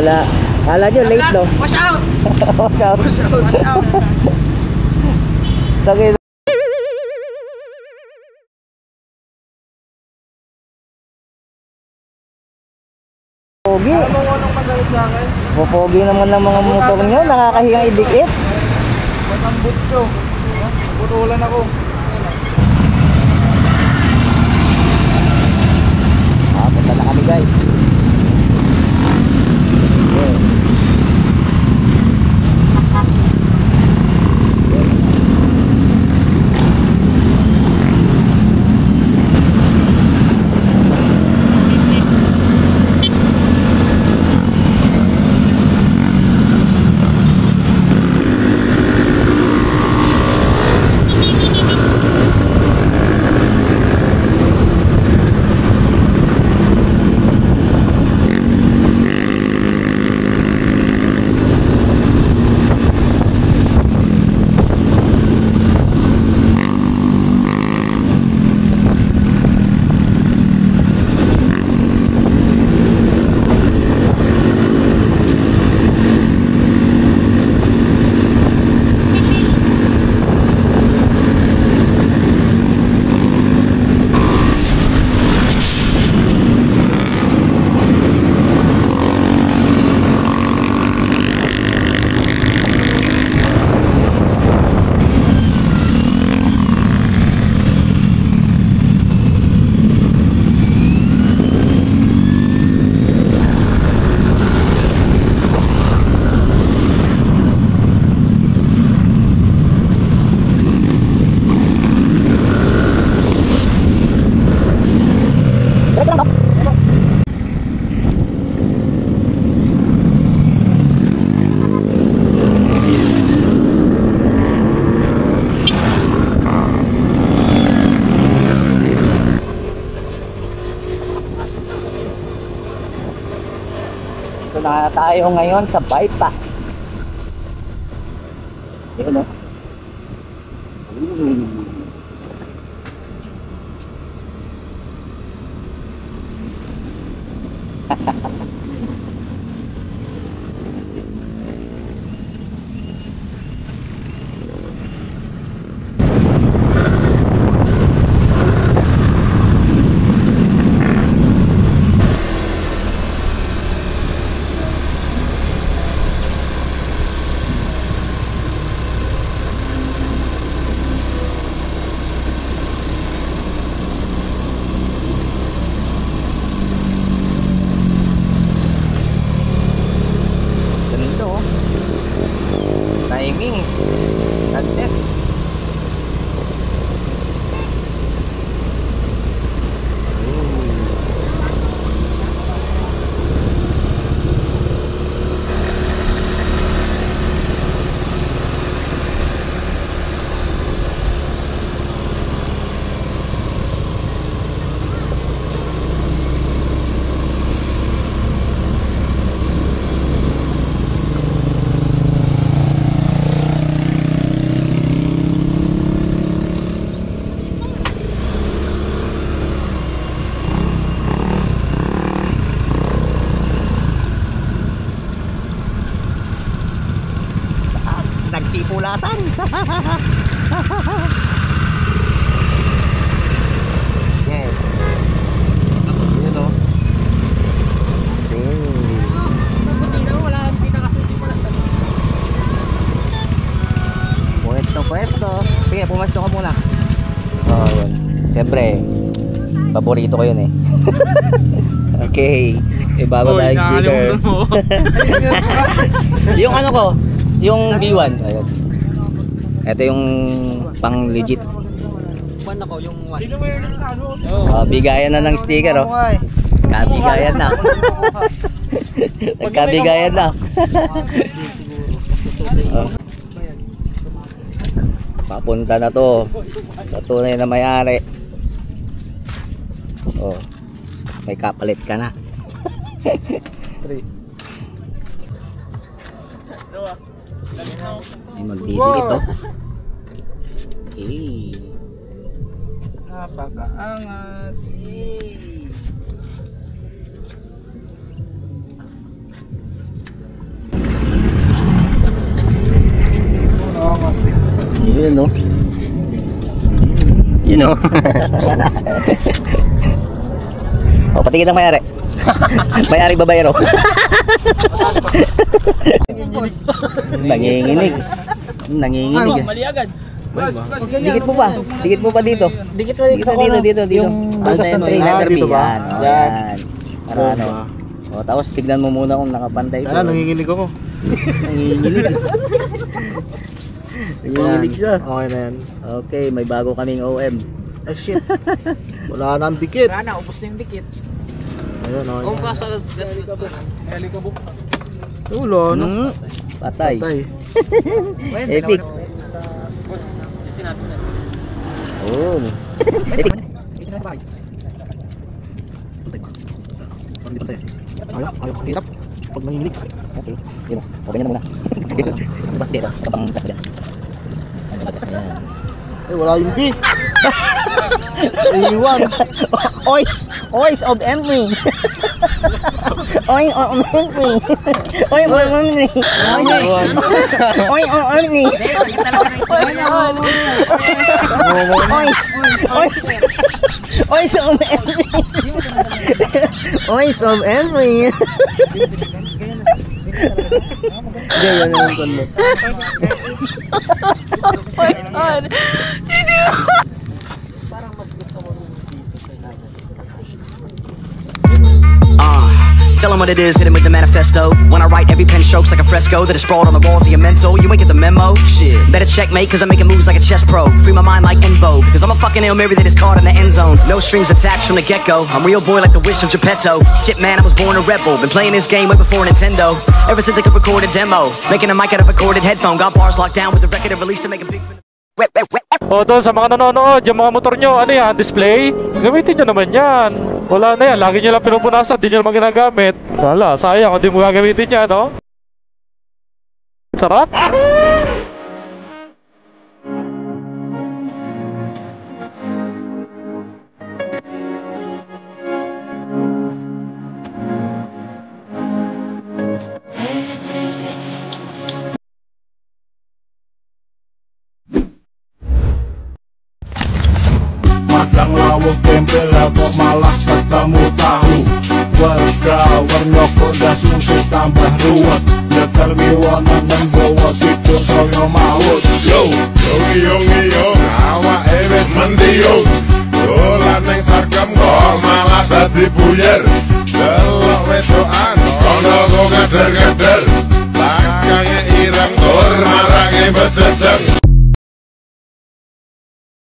Wala. Kala nyo late, no? Wash out! Wash out. Wash out! Sakit. Pogi. Alam mo kung anong magalit sa akin? Pogi naman ng mga motor nyo. Nakakahiyang idikit. Matambot ko. Putulan ako. Punta na kami, guys. Okay. Ito na tayo ngayon sa bypass. Yun, no? Timing, that's it. Nagsipulasan. Yeah. Yun, no? Pwesto. Sige, pumasto ka muna. Oh, yun. Siyempre, paborito ko yun eh. Okay. Ibaba tayo yung sticker. Yung ano ko, yung B1. Ayun. Ito yung pang legit. Pan ako yung one. Oh, bigayan na ng sticker, oh. Kabigayan na. Nagkabigayan na. Oh. Papunta na to sa tunay na may-ari. Oh, may kapalit ka na. 3. Ay, magdidikit to. Okay. Napakaangas. Yun no. You know. O, patigil ng mayari. Mayari babayero. Nanginginig. Nanginginig. Mali agad. Dikit mo pa. Dikit mo pa dito. Dikit mo dito. Yung butas ng tray, letter B. dito ba? Yan. O, yan. Para ano. O, tapos tignan mo muna kung nakapantay ito. Nanginginig ako. Nanginginig. Nanginginig siya. Okay na yan. Okay, may bago kaming OM. Ah, shit. Wala na ang dikit. Wala na, ubos na yung dikit. Ayun, okay Kung na. kasa helicabok. Wala, ano? Patay. Patay. Epic. Boss, kasi natin na. Oh. Epic. Ito na sa bahay. Patay ba? Parang di patay. Ayaw, hirap. Pag nanginginig. Okay. Yun mo. O, ganyan na muna. Dito. Dito. Kapang tas dyan. Ayan. Eh, wala yung B. Iwan. Oys of Emily. Oy of Emily. Oy of Emily. Oy of Emily. Oys of Emily. Oys of Emily. Ganyan yung kulo. Tell them what it is, hit him with the manifesto. When I write every pen strokes like a fresco that is sprawled on the walls of your mental. You ain't get the memo? Shit. Better checkmate, cause I'm making moves like a chess pro. Free my mind like Envo, cause I'm a fucking Hail Mary that is caught in the end zone. No strings attached from the get-go. I'm real boy like the wish of Geppetto. Shit man, I was born a rebel. Been playing this game way before Nintendo. Ever since I could record a demo. Making a mic out of a corded headphone. Got bars locked down with the record and released to make a big... O doon sa mga nanonood, yung mga motor nyo, ano yan, display? Gamitin nyo naman yan. Wala na yan, lagi nyo lang pinupunasan, di nyo naman ginagamit. Wala, sayang kung di mo gagamitin yan, no? Sarap! Madang lawak tempel atau malah ketemu tahu. Bergawer nyokok dan susah tambah ruwet. Nyetel miwana dan bawa tidur koyo maut. Yo, yo, awak ewes mendiung. Dolan neng sarkem kok malah dadi buyer. Delok wedokan kono kok geder-geder. Lakangnya ireng tur marange bededeng.